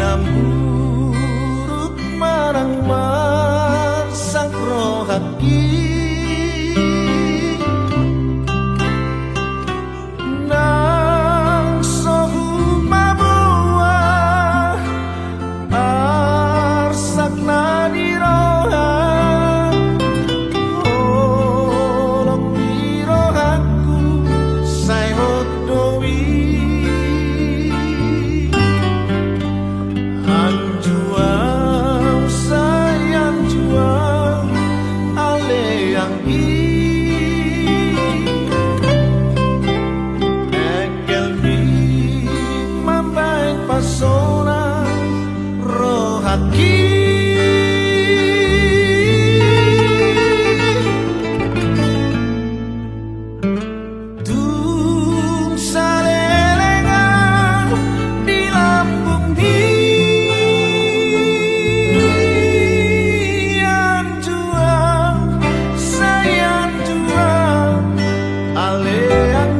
Namurut marang masak rohaki nang sohu mabua arsak nadi roha olok di rohaku sayot dowi anjuang sayang juang ale yang ekel di mambai pasona rohaki tung salelengan di lambung dian juang sayang juang ale yang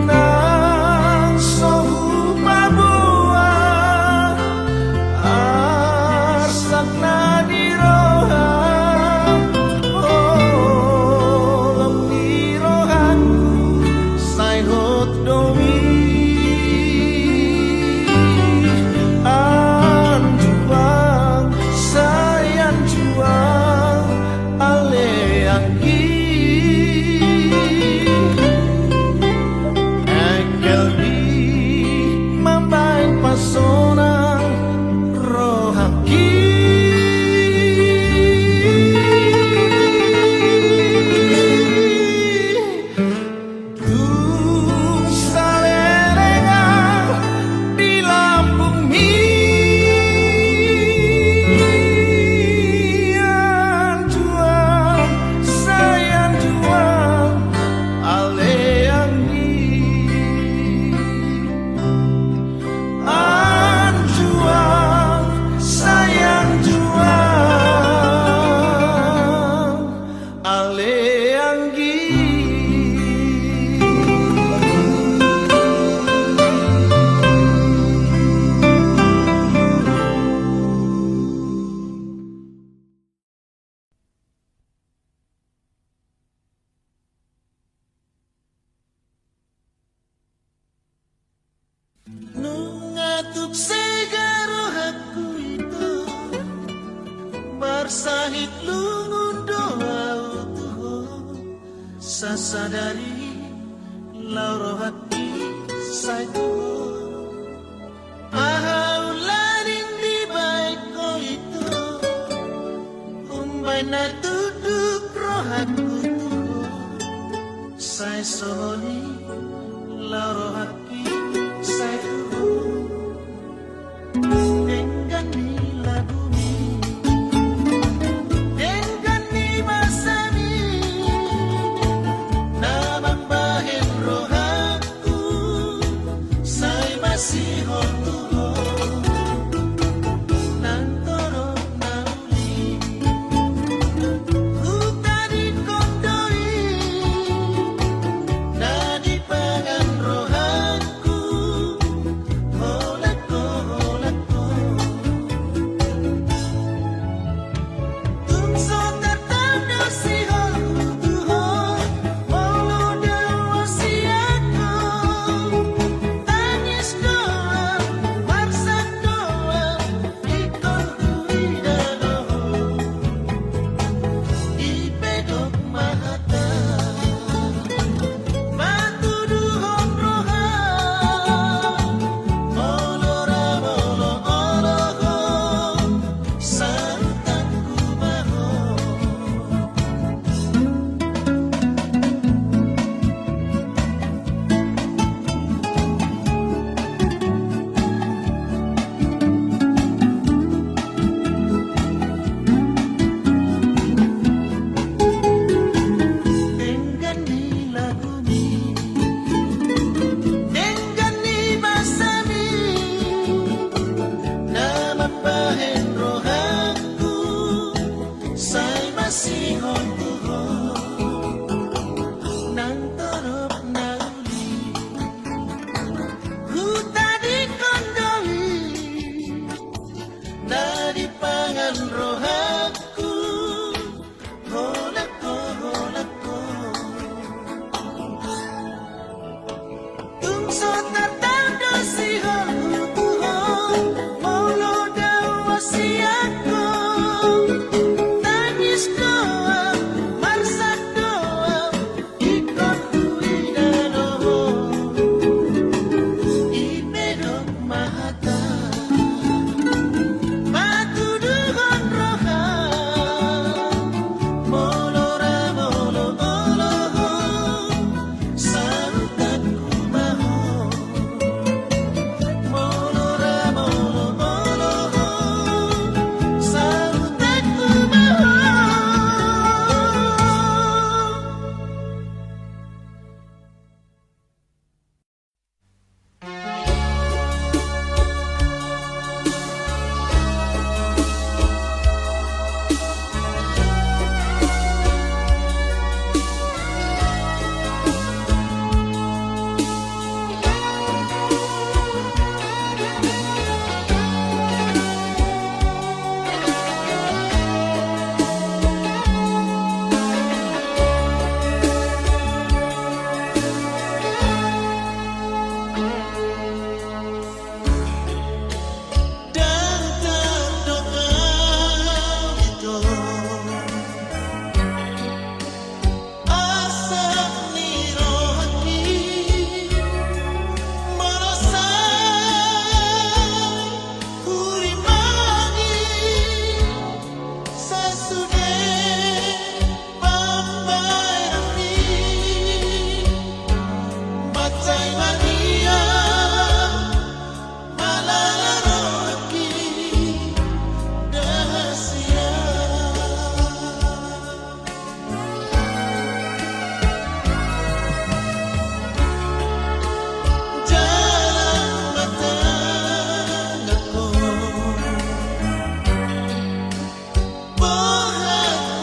nang sohu mabua arsak nadi roha olem di rohaku sayhot domi anjuang sayang juang ale yang ekel di mambai pasona rohaki tung salelengan di lambung mian juang sayang juang ale yang anjuang sayang juang ale yang nungatuk segaro hakku itu barsahit lungun doa utuh sasadari lauro hati sayu ahaulading di baik ko itu umbay na tuduk rohatku tuh say sohoni lauro hati sayu dengan nila bumi dengan ni masami namang bahin rohaku say masih hotuho nantoro nauli hutadi kondoi nadi pangan rohaku sihon tuhon nang torop nauli huta di kondowi dari pangan rohaku holako holako tungso tatang do sihon tuhon molo dawa siako tangis doa marsak doa ikon kuidano ibedok mahata matuduhon roha molora molo oloho sarutanku maho molora molo oloho sarutanku maho. Dan terdoa itu asap nirohani merasai kurimani sesudah pambai rami macai mania malaroki dahasia jalan mata ngako bohat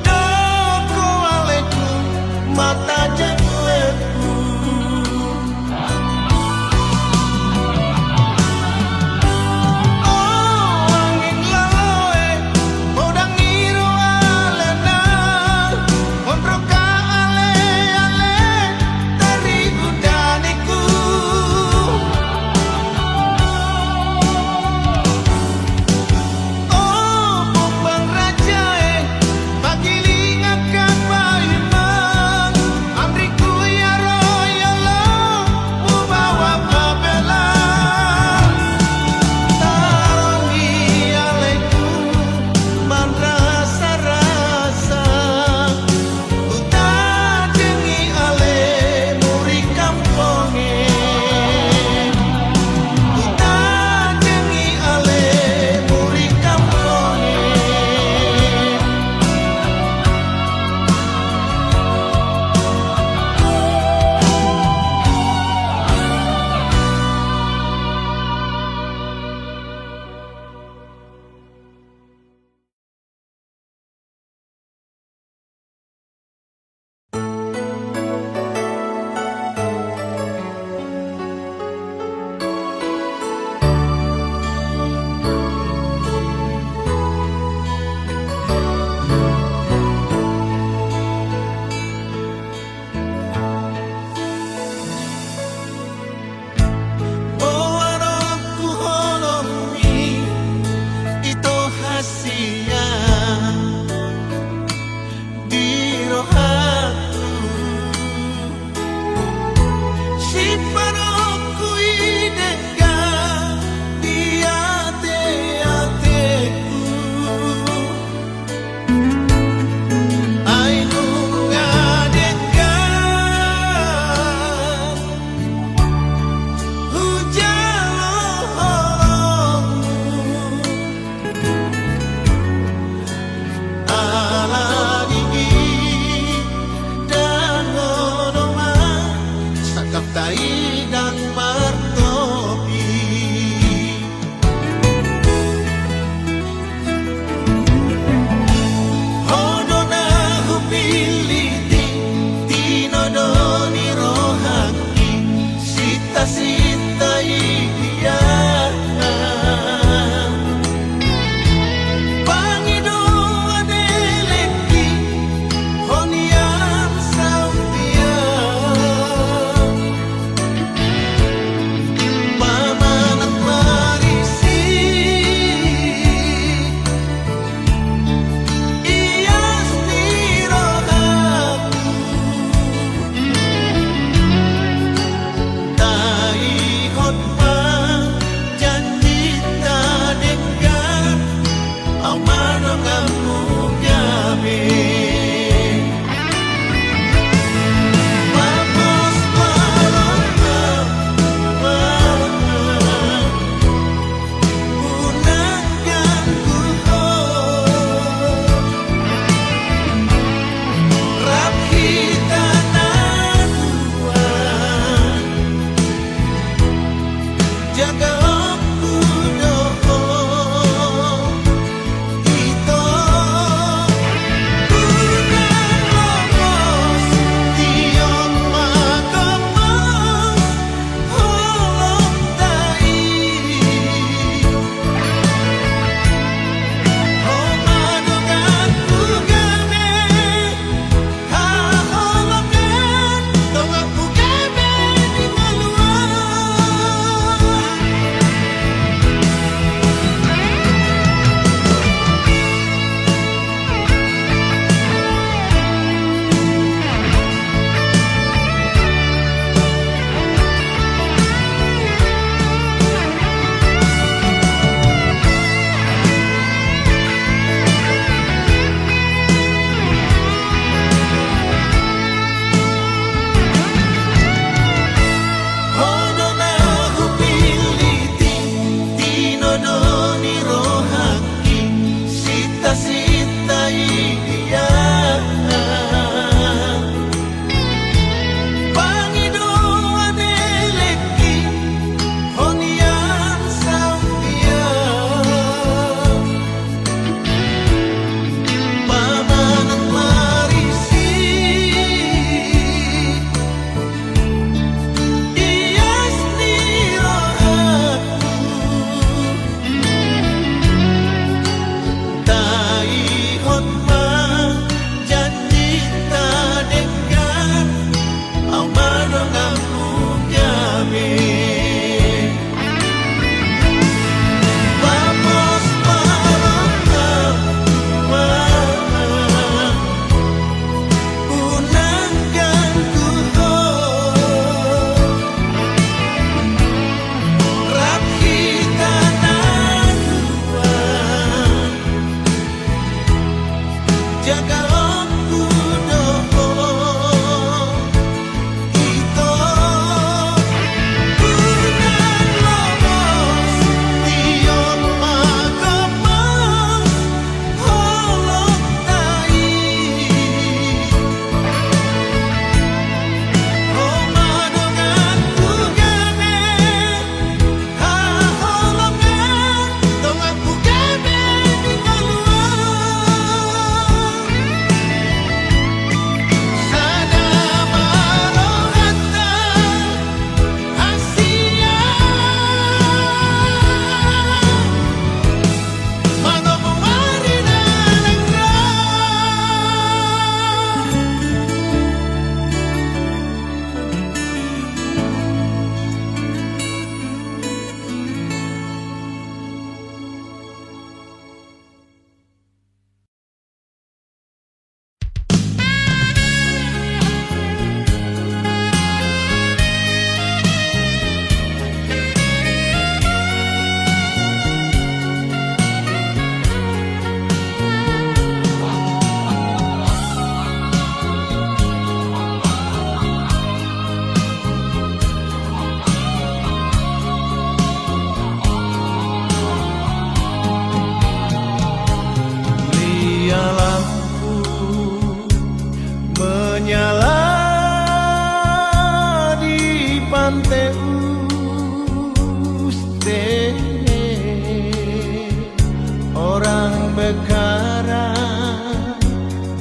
Padoko aleku mata jatuhku. Oh angin laloe podang ngiru alena kontroka ale-ale dari udaniku. Oh bumbang rajae pagilingakan bayemang amrik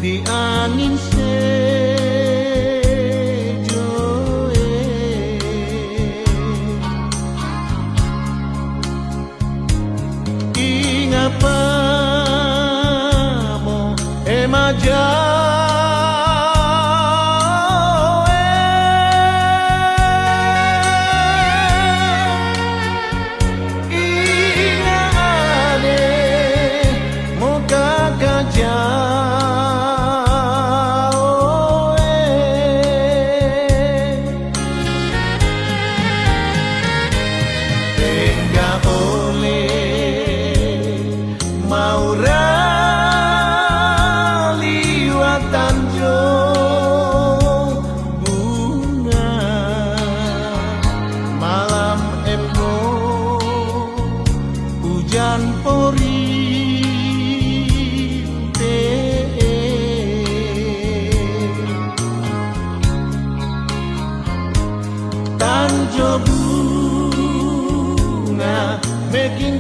di angin sejo ingapa mo emaja hujan porinte tanjo bunga making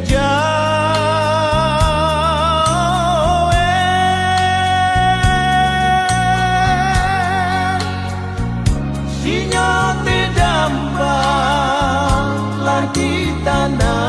sinyo te damba lagi tanah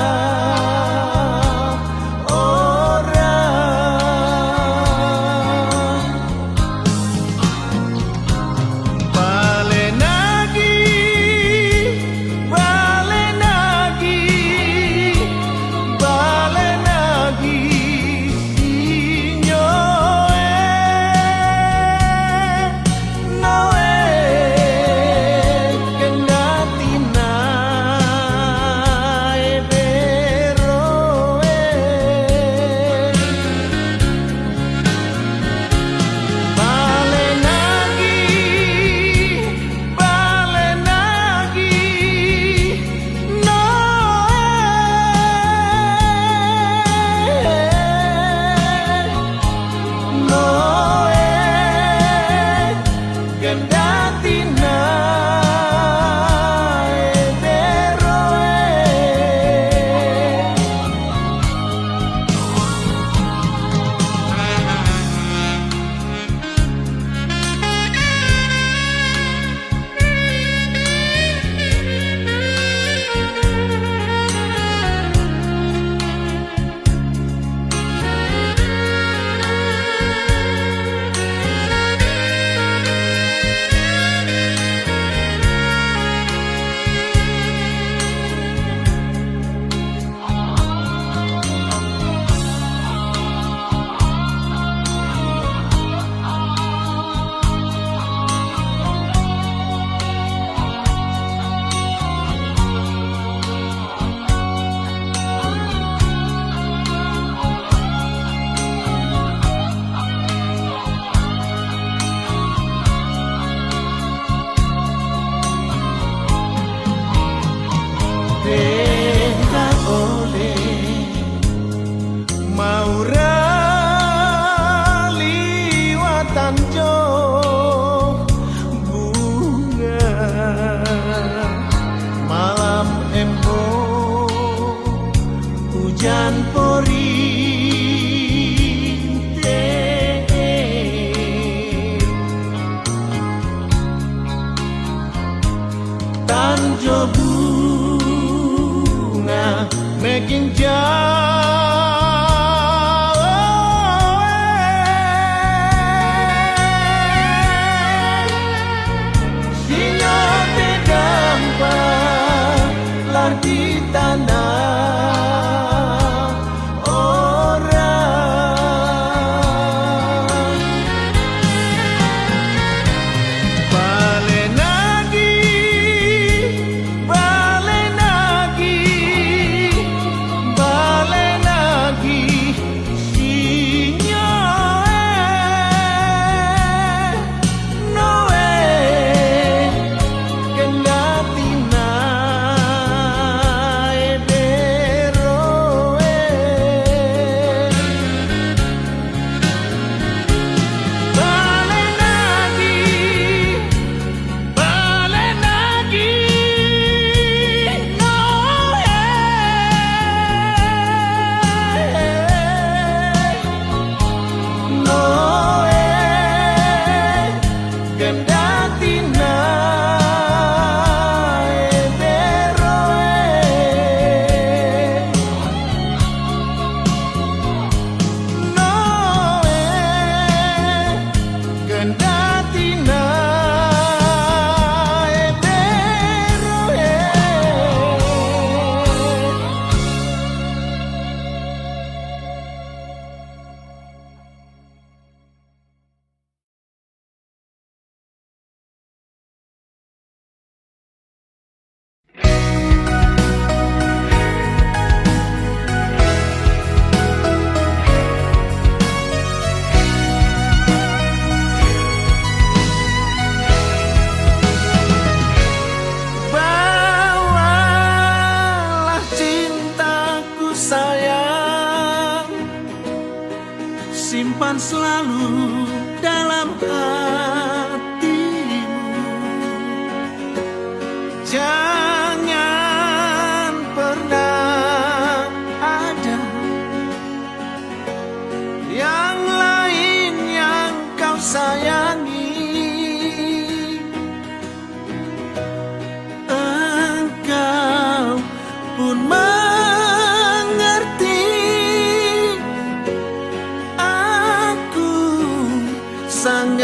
Tenda oleh maura liwatan jo bunga malam embo hujan porinte tanjo making sinyo te dampa lagi tanah orang balen lagi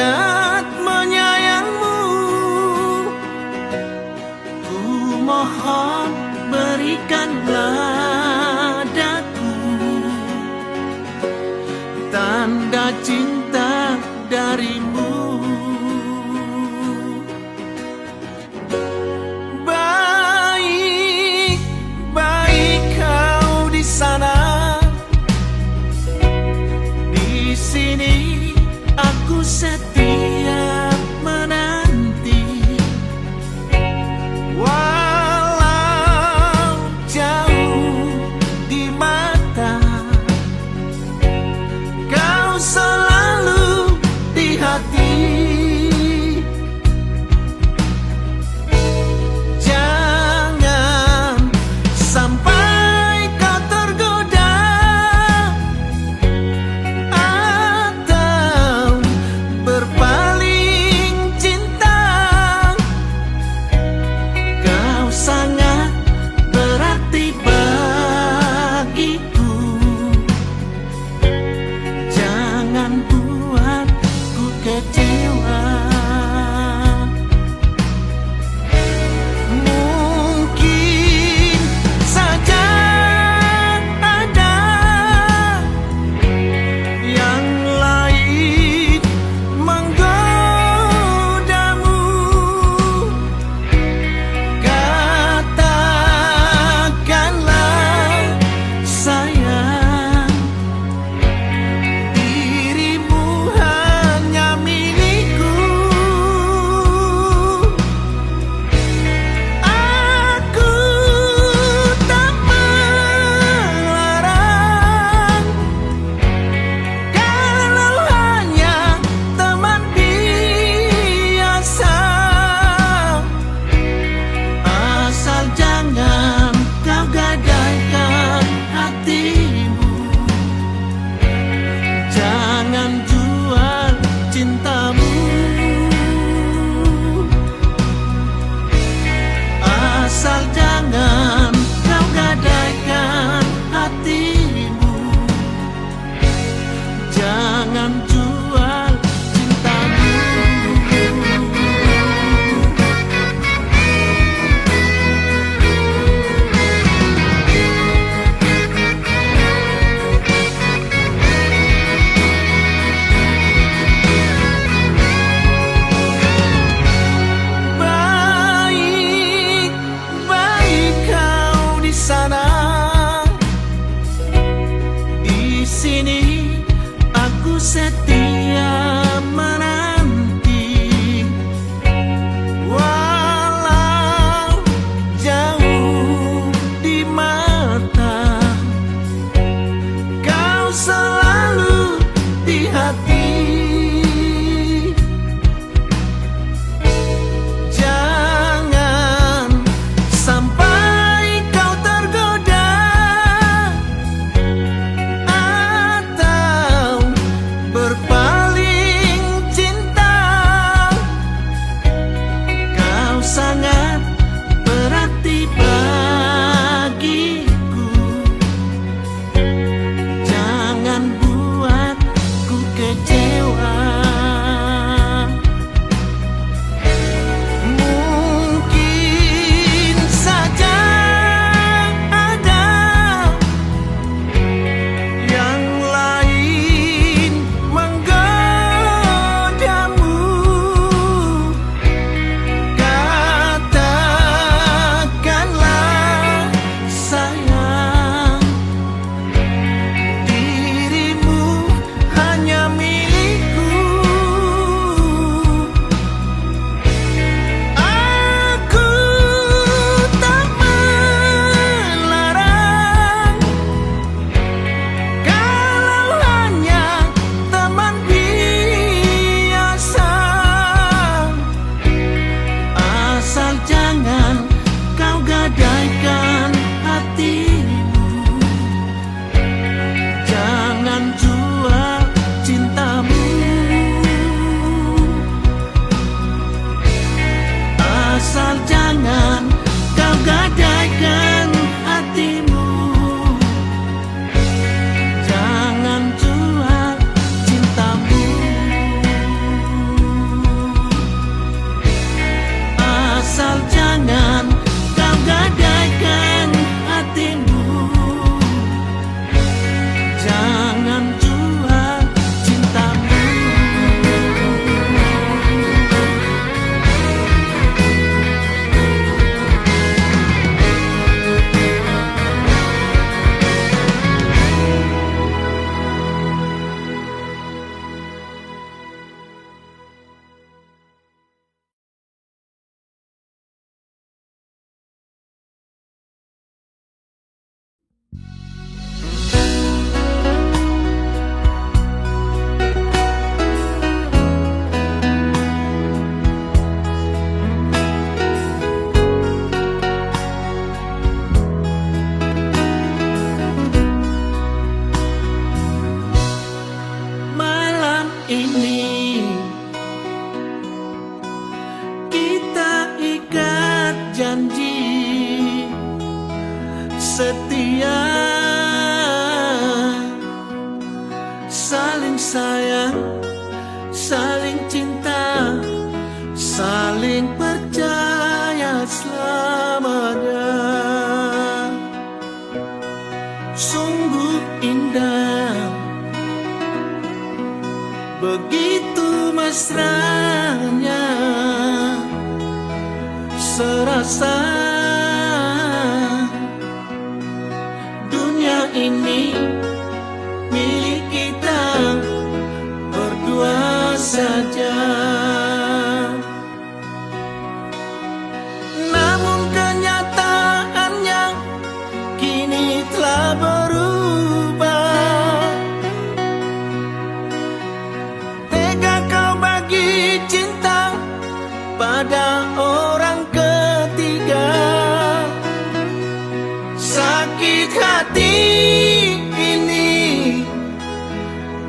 sangat menyayangmu. Ku mohon berikanlah daku tanda cinta darimu. Baik kau di sana, di sini aku setia menanti. Walau jauh di mata, kau selalu di hati. Jangan sampai kau tergoda atau berpaling cinta. Kau sangat berarti bagiku. Jangan buat ku kecewa. Asal jangan kau gadaikan hatimu, jangan jual cintamu. Malam ini kita ikat janji setia, saling sayang, saling cinta, saling percaya selamanya. Sungguh indah, begitu mesranya, serasa dunia ini milik kita berdua saja. Namun kenyataannya kini telah berubah. Tega kau bagi cinta pada orang ketiga. Sakit hati ini,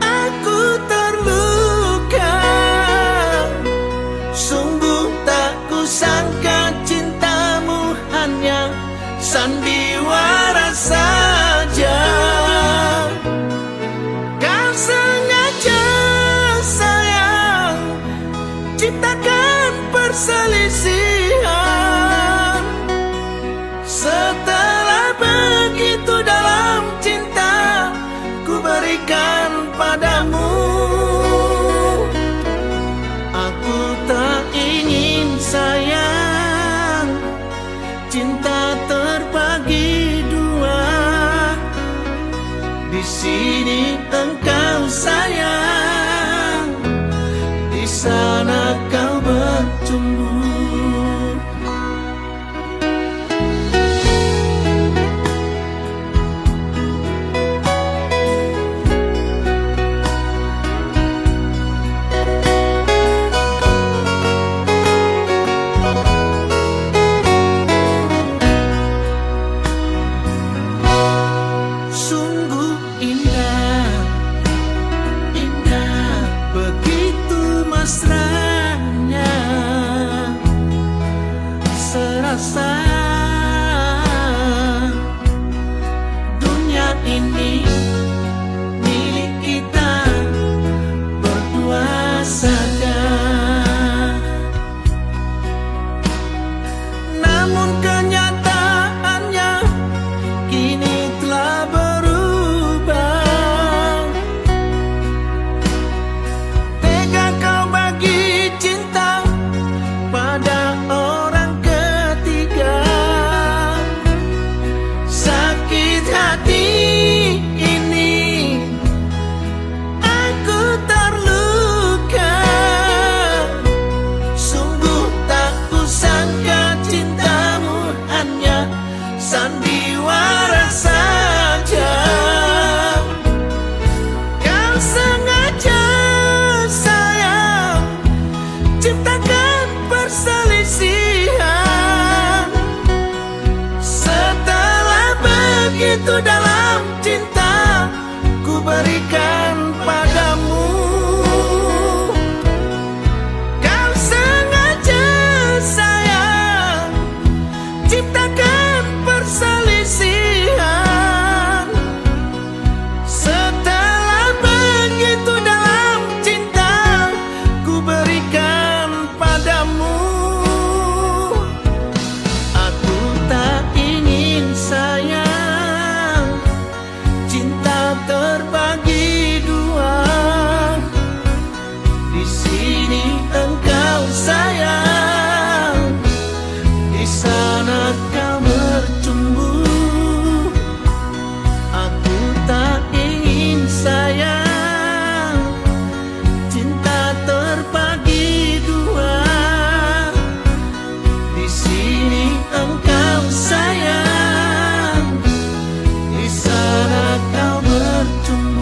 aku terluka. Sungguh tak kusangka cintamu hanya sandiwara saja. Kau sengaja sayang ciptakan perselisihan. Setelah begitu dalam cinta ku berikan padamu, aku tak ingin sayang cinta terbagi dua. Di sini engkau sayang, di sana kau bercumbu. Sungguh indah, indah, begitu mesranya, serasa dunia ini milik kita berdua saja. Namun kenyataannya kini telah berubah. Tega kau bagi cinta pada orang ketiga. Sakit hati ini, aku terluka. Sungguh tak kusangka cintamu hanya sandiwara saja. Kau sengaja sayang ciptakan perselisihan. Setelah begitu dalam cinta ku berikan padamu, kau sengaja sayang ciptakan perselisihan. Setelah begitu dalam cinta ku berikan padamu, sini engkau sayang, di sana kau bertumbuh. Aku tak ingin sayang, cinta terbagi dua. Di sini engkau sayang, di sana kau bertumbuh.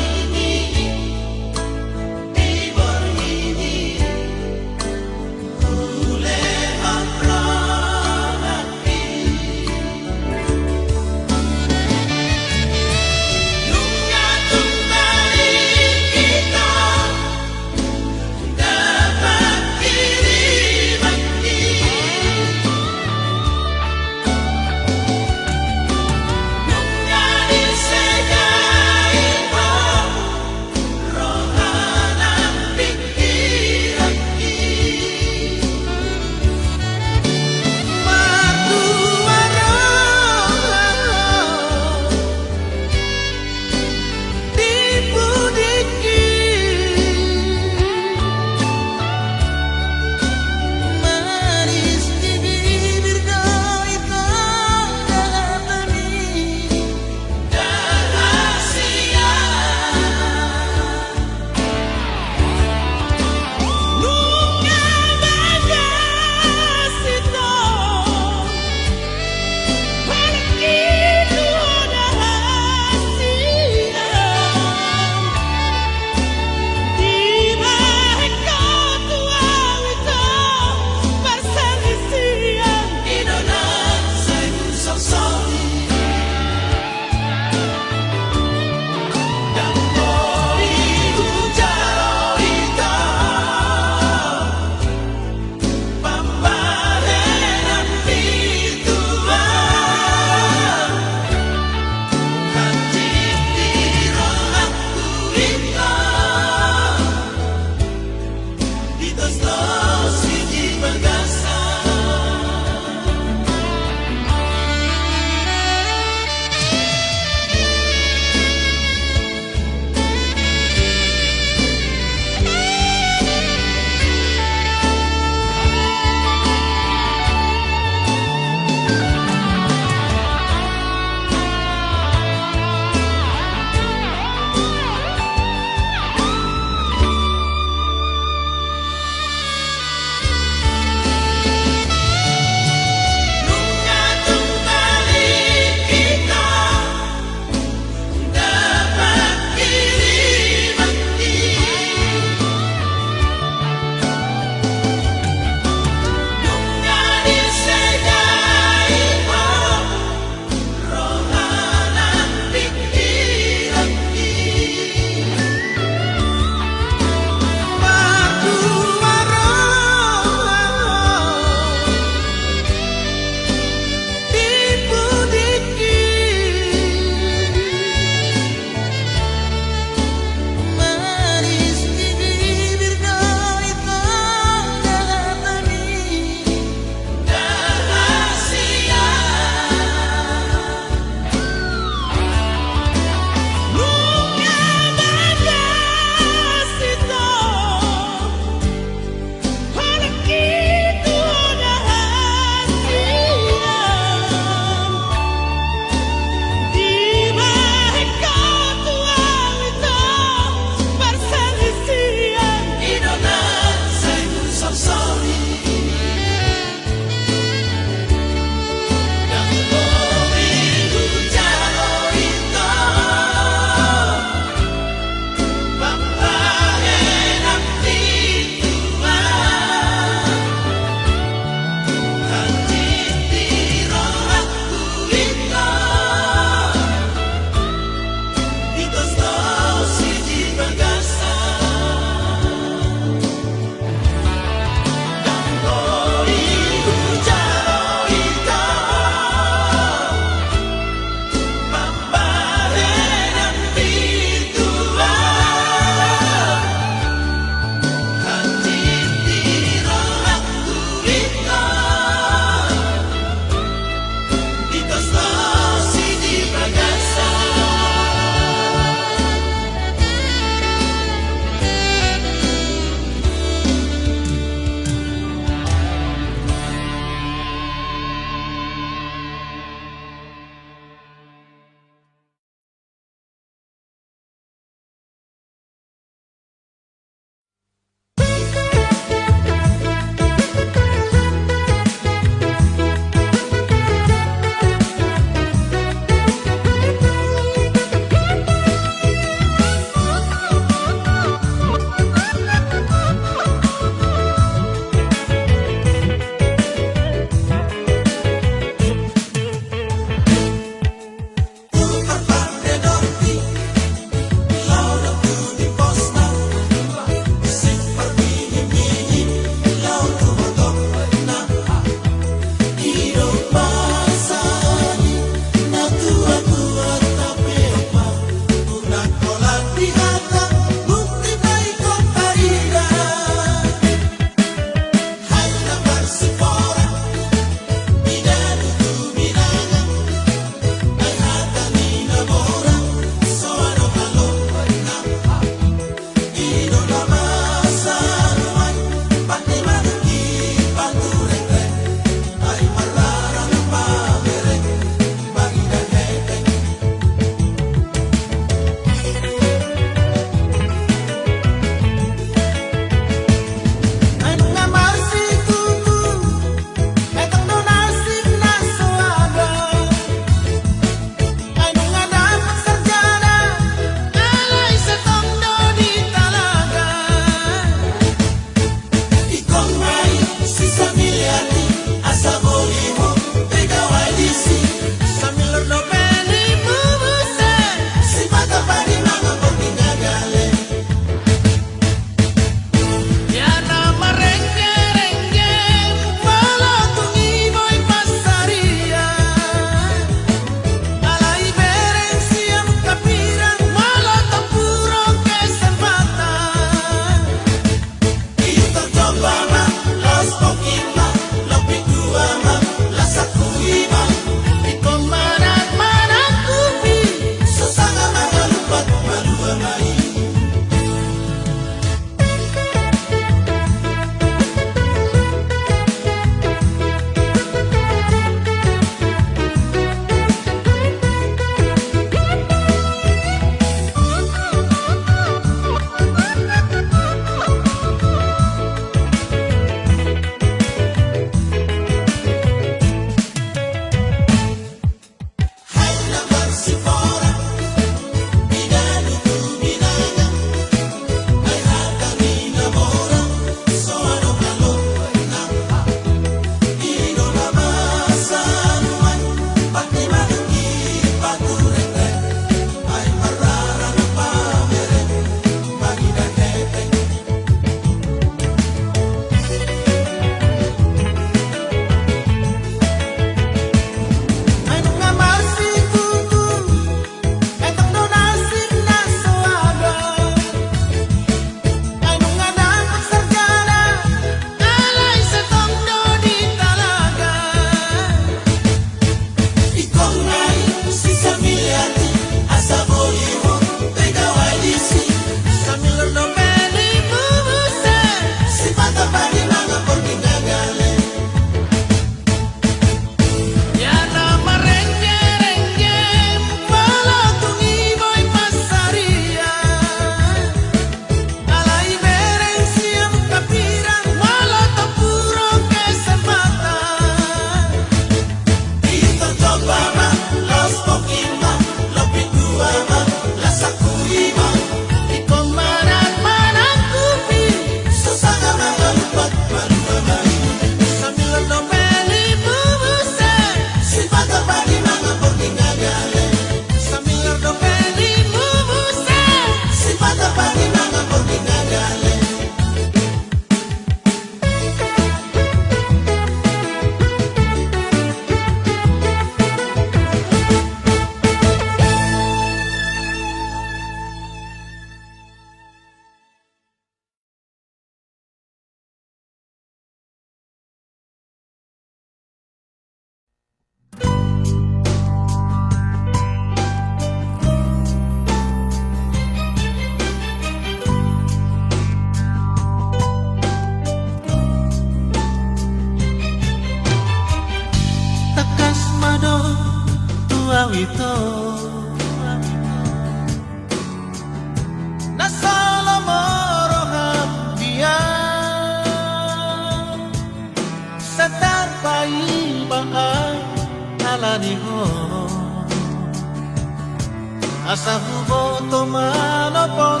asa hubo to manopot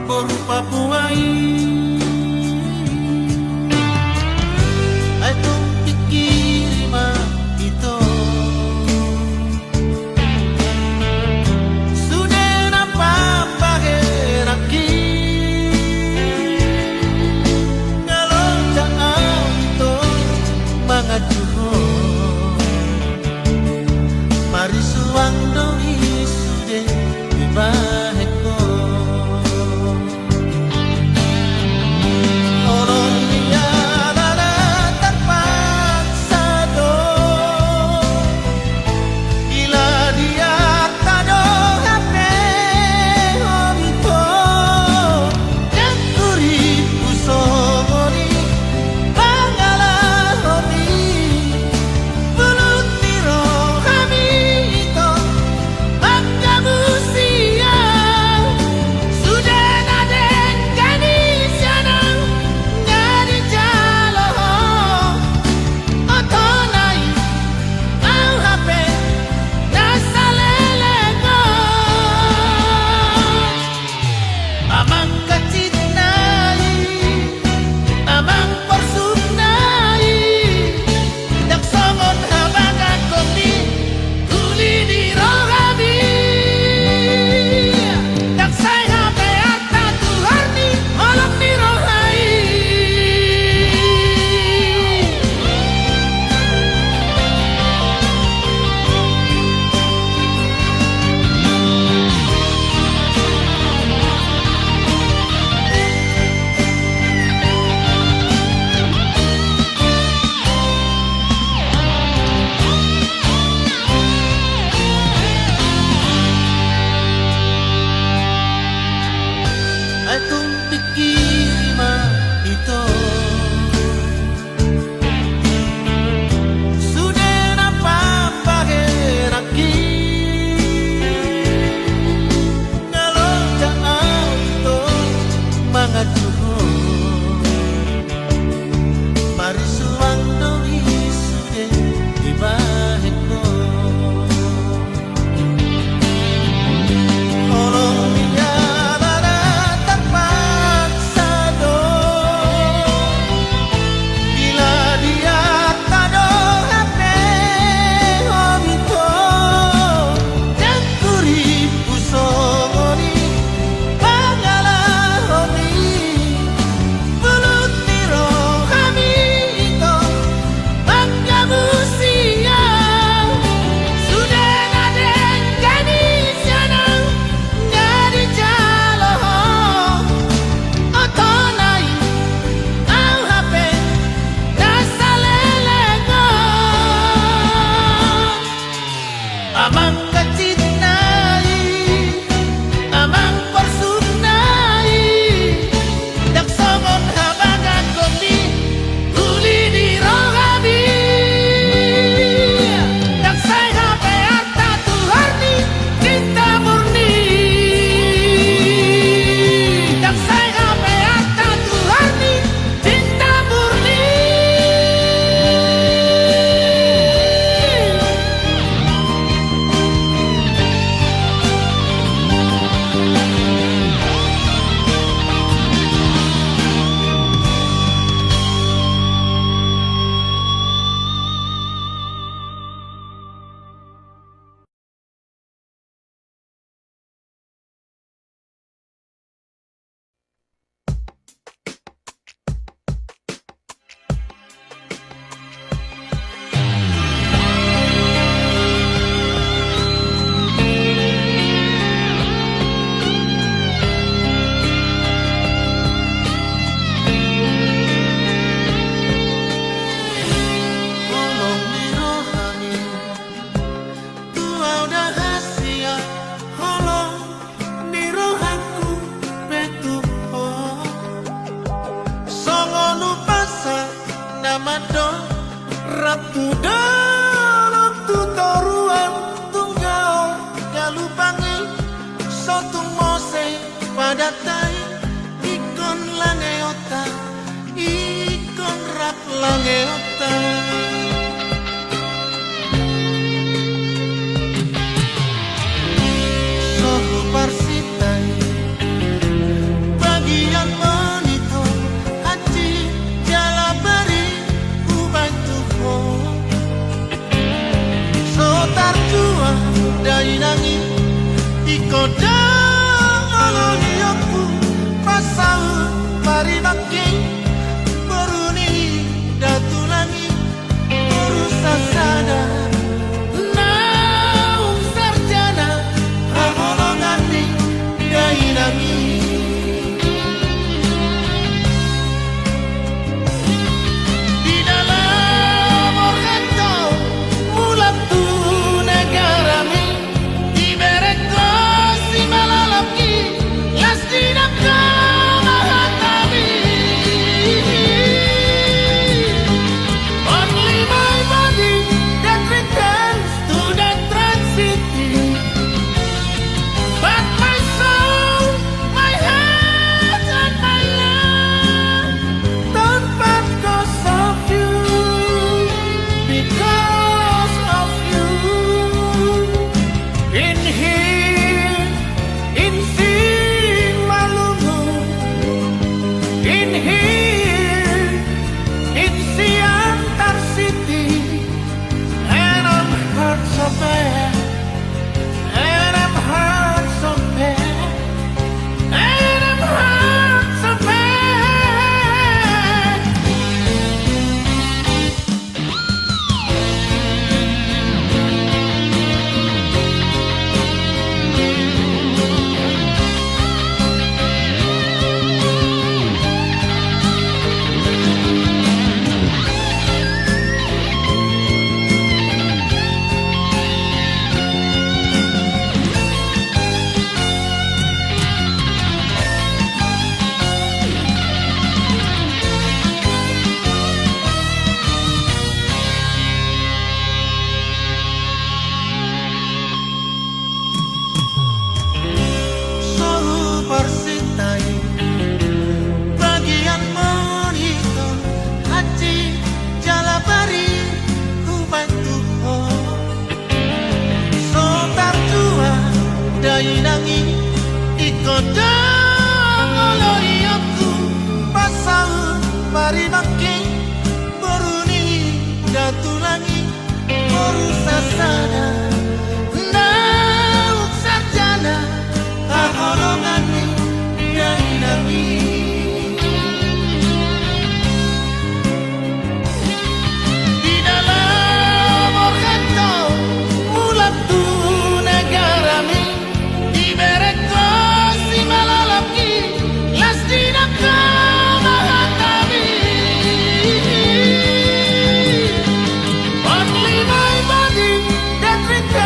berupa buai ay tung pikiri ma ito sudah napapaheraki ngalong jangan to mga juho marisuang doi sude di baheko orang dia nada terpaksa do ila dia tado hape homito dan kuri pusoni bangala homi bulut tiro kami itu Pagkabusia sudah naden kani sianang ngadi jalo otonai au hape nasalelego amang kacinai amang porsunai dak songon habaga kopi kuli di rogabi dak say hape atta tuharni holok ni rohai ay tung pikiri ma ito sudah napapaheraki ngalong jangan to mga juho marisuang doi sude di baheko orang dia nada terpaksa do bila dia tado hape homito dan kuri pusoni bangala homi bulut tiro kami itu Pagkabusia sudah naden kani sianang ngadi jalo otonai au hape nasalelego amang kacinai amang porsunai dak songon habaga kopi kuli di rogabi dak say hape atta tuharni cinta murni dak say hape atta tuharni cinta murni Holong ni rohani tua udah hasia holong ni rohaku betuho songo pasa nama do ratu dalam tutoruan tunggao galupangi sotung mose pada tai ikon langeota ikon rap langeota so ololiyoku pasau marinaki beruni datulangi urusasada naung sarjana hahonongani dainami di dalam organto mulat tu negarami di bereko si malalaki las dinaka mahatami only my body that returns to that city but my soul my heart and my love don't part cause of you because of you in here in sing malumu in here in Siantar City and I'm hurt so bad and I'm hurt so bad and I'm hurt so bad. Sohu persintai bagian monitor haji jalabari kubantu ho sotar jua dainangi ikodang oloriyoku pasau marinaki beruni datulangi urusasada nauk sarjana hahonongani dainami di dalam organto mulat tu negarami di bereko si malalaki las dinaka mahatami only my body that returns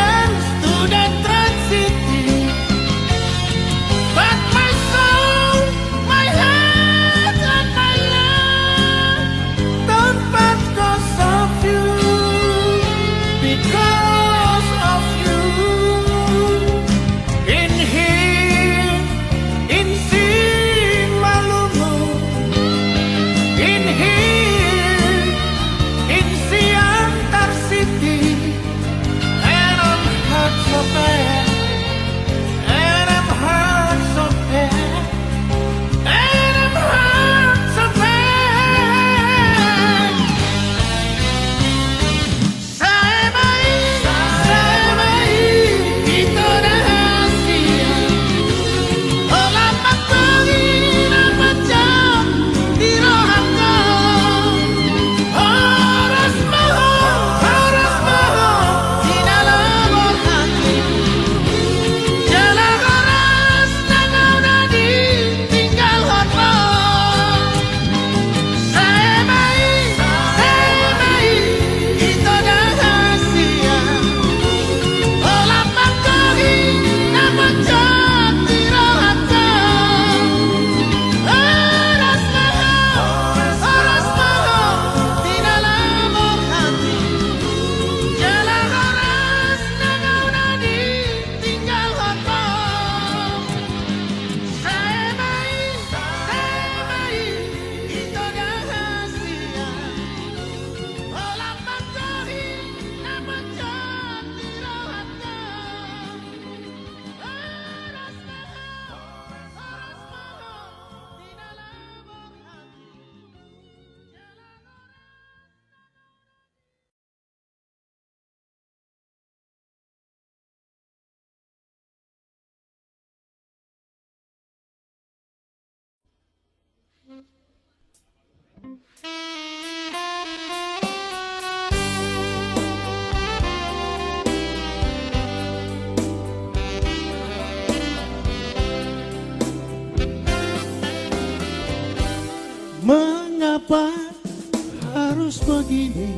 begini.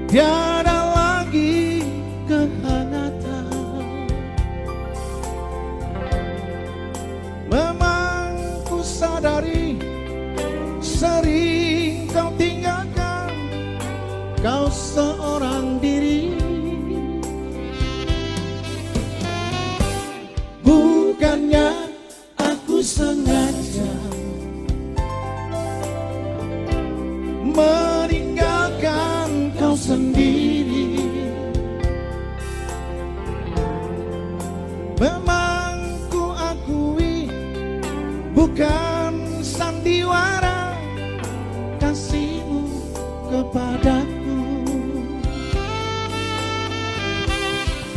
Tiada lagi kehangatan. Memang ku sadari sering kau tinggalkan kau seorang diri. Bukannya aku sengaja meninggalkan kau sendiri. Memang ku akui bukan sandiwara kasihmu kepadaku.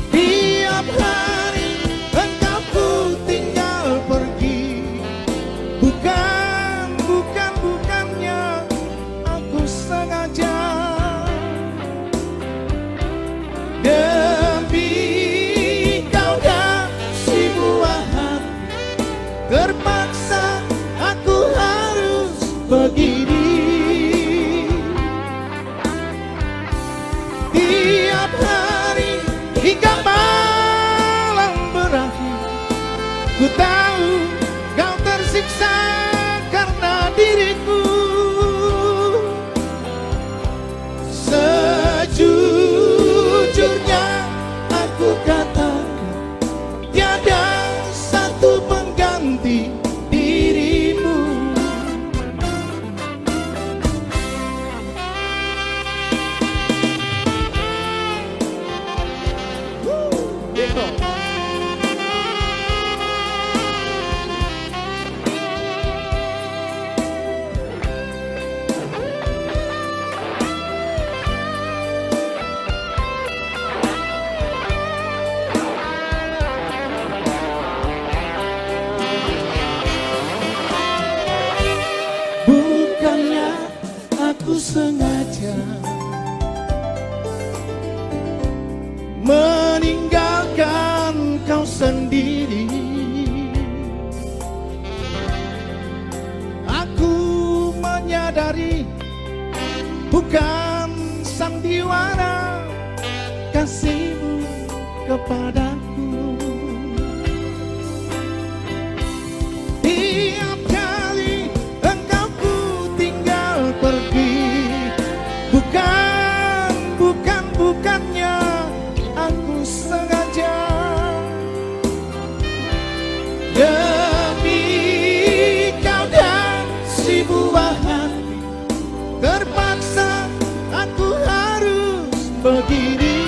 Tiap hari engkau ku tinggal pergi. Bukannya aku sengaja. Demi kau dan si buah hati, terpaksa aku harus begini. Tiap hari hingga malam berakhir, ku tahu kau tersiksa karena diriku. Sejujurnya aku katakan tiada satu pengganti dirimu. Bukannya aku sengaja meninggalkan kau sendiri. Aku menyadari bukan sandiwara kasihmu kepadaku. Tiap kali engkau ku tinggal pergi, bukannya aku sengaja. Demi kau dan si buah hati, terpaksa aku harus begini.